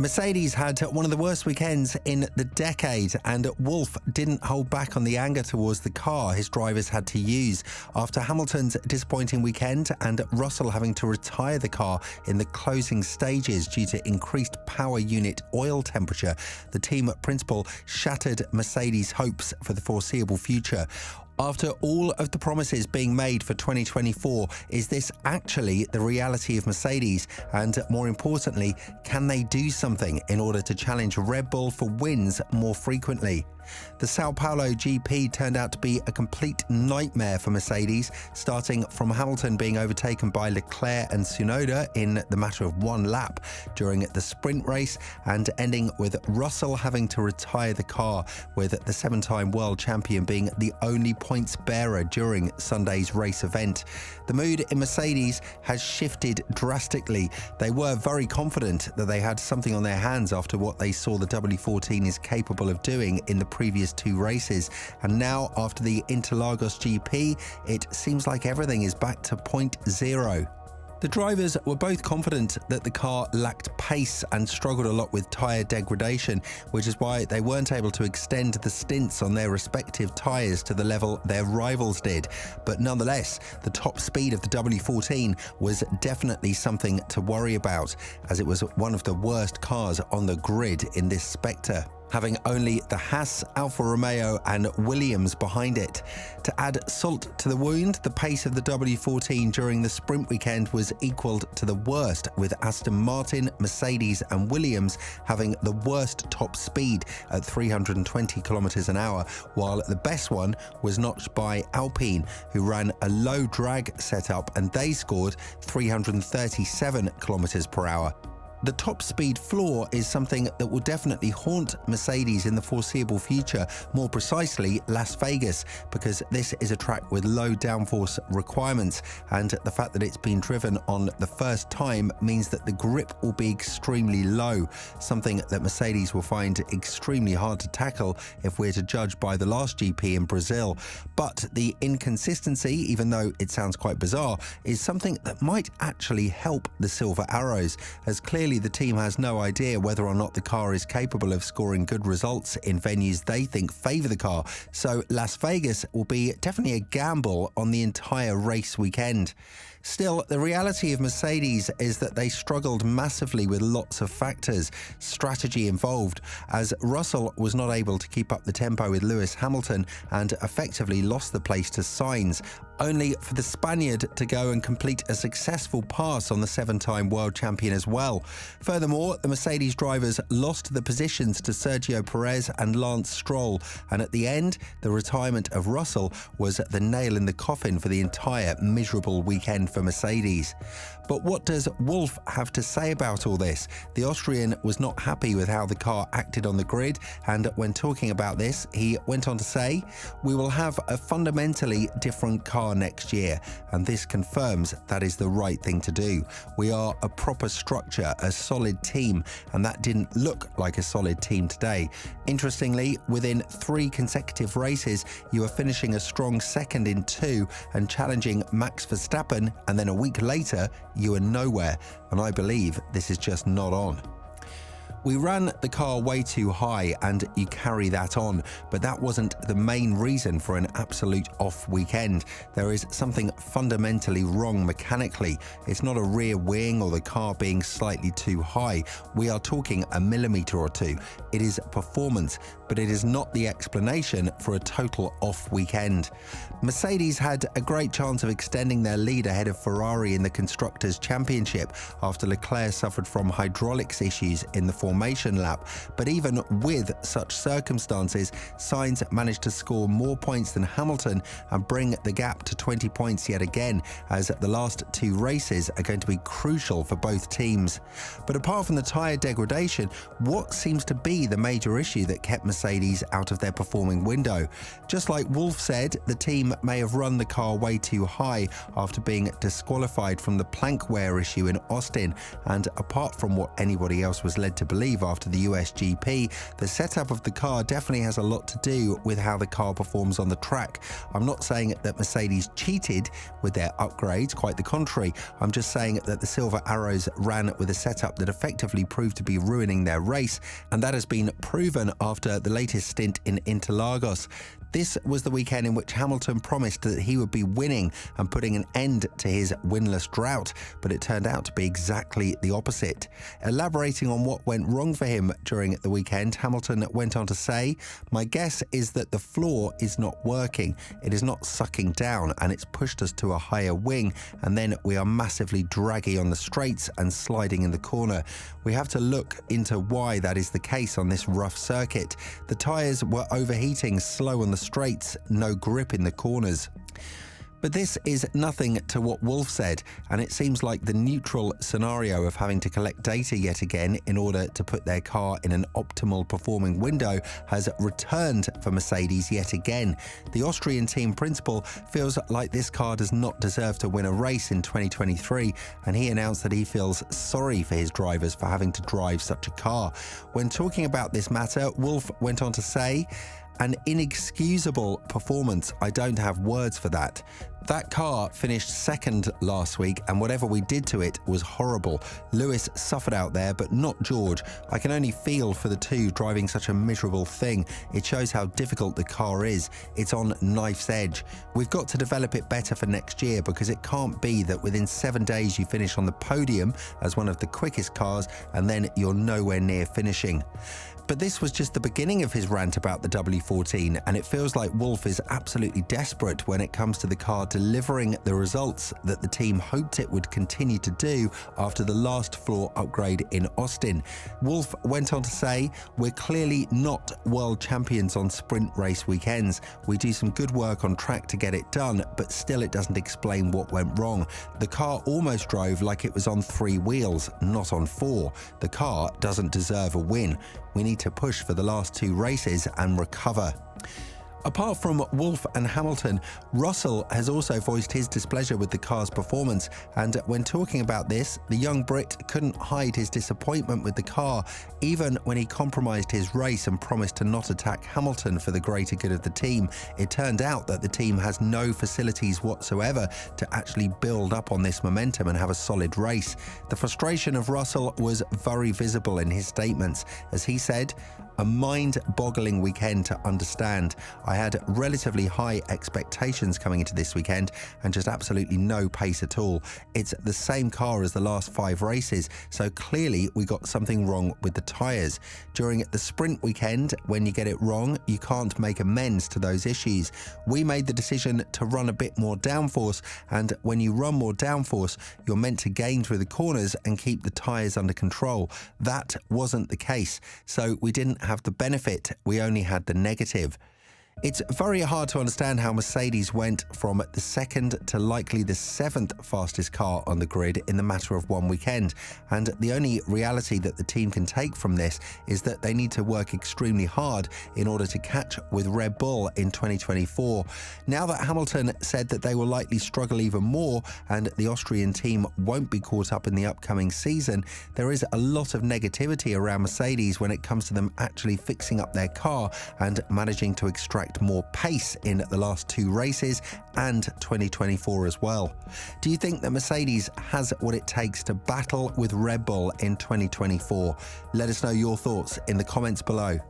Mercedes had one of the worst weekends in the decade, and Wolff didn't hold back on the anger towards the car his drivers had to use. After Hamilton's disappointing weekend and Russell having to retire the car in the closing stages due to increased power unit oil temperature, the team principal shattered Mercedes' hopes for the foreseeable future. After all of the promises being made for 2024, is this actually the reality of Mercedes? And more importantly, can they do something in order to challenge Red Bull for wins more frequently? The Sao Paulo GP turned out to be a complete nightmare for Mercedes, starting from Hamilton being overtaken by Leclerc and Tsunoda in the matter of one lap during the sprint race, and ending with Russell having to retire the car, with the seven-time world champion being the only points bearer during Sunday's race event. The mood in Mercedes has shifted drastically. They were very confident that they had something on their hands after what they saw the W14 is capable of doing in the previous two races, and now after the Interlagos GP, it seems like everything is back to point zero. The drivers were both confident that the car lacked pace and struggled a lot with tyre degradation, which is why they weren't able to extend the stints on their respective tyres to the level their rivals did. But nonetheless, the top speed of the W14 was definitely something to worry about, as it was one of the worst cars on the grid in this spectre, having only the Haas, Alfa Romeo and Williams behind it. To add salt to the wound, the pace of the W14 during the sprint weekend was equalled to the worst, with Aston Martin, Mercedes and Williams having the worst top speed at 320 kilometers an hour, while the best one was notched by Alpine, who ran a low drag setup and they scored 337 kilometers per hour. The top speed floor is something that will definitely haunt Mercedes in the foreseeable future, more precisely Las Vegas, because this is a track with low downforce requirements, and the fact that it's been driven on the first time means that the grip will be extremely low, something that Mercedes will find extremely hard to tackle if we're to judge by the last GP in Brazil. But the inconsistency, even though it sounds quite bizarre, is something that might actually help the Silver Arrows, as clearly the team has no idea whether or not the car is capable of scoring good results in venues they think favour the car, so Las Vegas will be definitely a gamble on the entire race weekend. Still, the reality of Mercedes is that they struggled massively with lots of factors, strategy involved, as Russell was not able to keep up the tempo with Lewis Hamilton and effectively lost the place to Sainz, only for the Spaniard to go and complete a successful pass on the seven-time world champion as well. Furthermore, the Mercedes drivers lost the positions to Sergio Perez and Lance Stroll, and at the end, the retirement of Russell was the nail in the coffin for the entire miserable weekend for Mercedes. But what does Wolff have to say about all this? The Austrian was not happy with how the car acted on the grid, and when talking about this, he went on to say, "We will have a fundamentally different car next year, and this confirms that is the right thing to do. We are a proper structure, a solid team, and that didn't look like a solid team today." Interestingly, within 3 consecutive races, you are finishing a strong second in 2 and challenging Max Verstappen, and then a week later, you are nowhere, and I believe this is just not on. We ran the car way too high, and you carry that on, but that wasn't the main reason for an absolute off weekend. There is something fundamentally wrong mechanically. It's not a rear wing or the car being slightly too high. We are talking a millimeter or two. It is performance, but it is not the explanation for a total off weekend. Mercedes had a great chance of extending their lead ahead of Ferrari in the Constructors' Championship after Leclerc suffered from hydraulics issues in the formation lap, but even with such circumstances, Sainz managed to score more points than Hamilton and bring the gap to 20 points yet again, as the last 2 races are going to be crucial for both teams. But apart from the tyre degradation, what seems to be the major issue that kept Mercedes out of their performing window? Just like Wolff said, the team may have run the car way too high after being disqualified from the plank wear issue in Austin, and apart from what anybody else was led to believe, believe, after the US GP. The setup of the car definitely has a lot to do with how the car performs on the track. I'm not saying that Mercedes cheated with their upgrades, quite the contrary. I'm just saying that the Silver Arrows ran with a setup that effectively proved to be ruining their race, and that has been proven after the latest stint in Interlagos. This was the weekend in which Hamilton promised that he would be winning and putting an end to his winless drought, but it turned out to be exactly the opposite. Elaborating on what went wrong for him during the weekend, Hamilton went on to say, "My guess is that the floor is not working. It is not sucking down, and it's pushed us to a higher wing, and then we are massively draggy on the straights and sliding in the corner. We have to look into why that is the case on this rough circuit. The tyres were overheating, slow on the straights, no grip in the corners." But this is nothing to what Wolff said, and it seems like the neutral scenario of having to collect data yet again in order to put their car in an optimal performing window has returned for Mercedes yet again. The Austrian team principal feels like this car does not deserve to win a race in 2023, and he announced that he feels sorry for his drivers for having to drive such a car. When talking about this matter, Wolff went on to say, "An inexcusable performance. I don't have words for that. That car finished second last week, and whatever we did to it was horrible. Lewis suffered out there, but not George. I can only feel for the two driving such a miserable thing. It shows how difficult the car is. It's on knife's edge. We've got to develop it better for next year, because it can't be that within 7 days you finish on the podium as one of the quickest cars, and then you're nowhere near finishing." But this was just the beginning of his rant about the W14, and it feels like Wolff is absolutely desperate when it comes to the car delivering the results that the team hoped it would continue to do after the last floor upgrade in Austin. Wolff went on to say, "We're clearly not world champions on sprint race weekends. We do some good work on track to get it done, but still it doesn't explain what went wrong. The car almost drove like it was on 3 wheels, not on 4. The car doesn't deserve a win. We need to push for the last 2 races and recover." Apart from Wolff and Hamilton, Russell has also voiced his displeasure with the car's performance, and when talking about this, the young Brit couldn't hide his disappointment with the car, even when he compromised his race and promised to not attack Hamilton for the greater good of the team. It turned out that the team has no facilities whatsoever to actually build up on this momentum and have a solid race. The frustration of Russell was very visible in his statements, as he said, "A mind-boggling weekend to understand. I had relatively high expectations coming into this weekend and just absolutely no pace at all. It's the same car as the last 5 races, so clearly we got something wrong with the tyres. During the sprint weekend, when you get it wrong, you can't make amends to those issues. We made the decision to run a bit more downforce, and when you run more downforce, you're meant to gain through the corners and keep the tyres under control. That wasn't the case, so we didn't have the benefit, we only had the negative." It's very hard to understand how Mercedes went from the 2nd to likely the 7th fastest car on the grid in the matter of 1 weekend, and the only reality that the team can take from this is that they need to work extremely hard in order to catch with Red Bull in 2024. Now that Hamilton said that they will likely struggle even more and the Austrian team won't be caught up in the upcoming season, there is a lot of negativity around Mercedes when it comes to them actually fixing up their car and managing to extract more pace in the last 2 races and 2024 as well. Do you think that Mercedes has what it takes to battle with Red Bull in 2024? Let us know your thoughts in the comments below.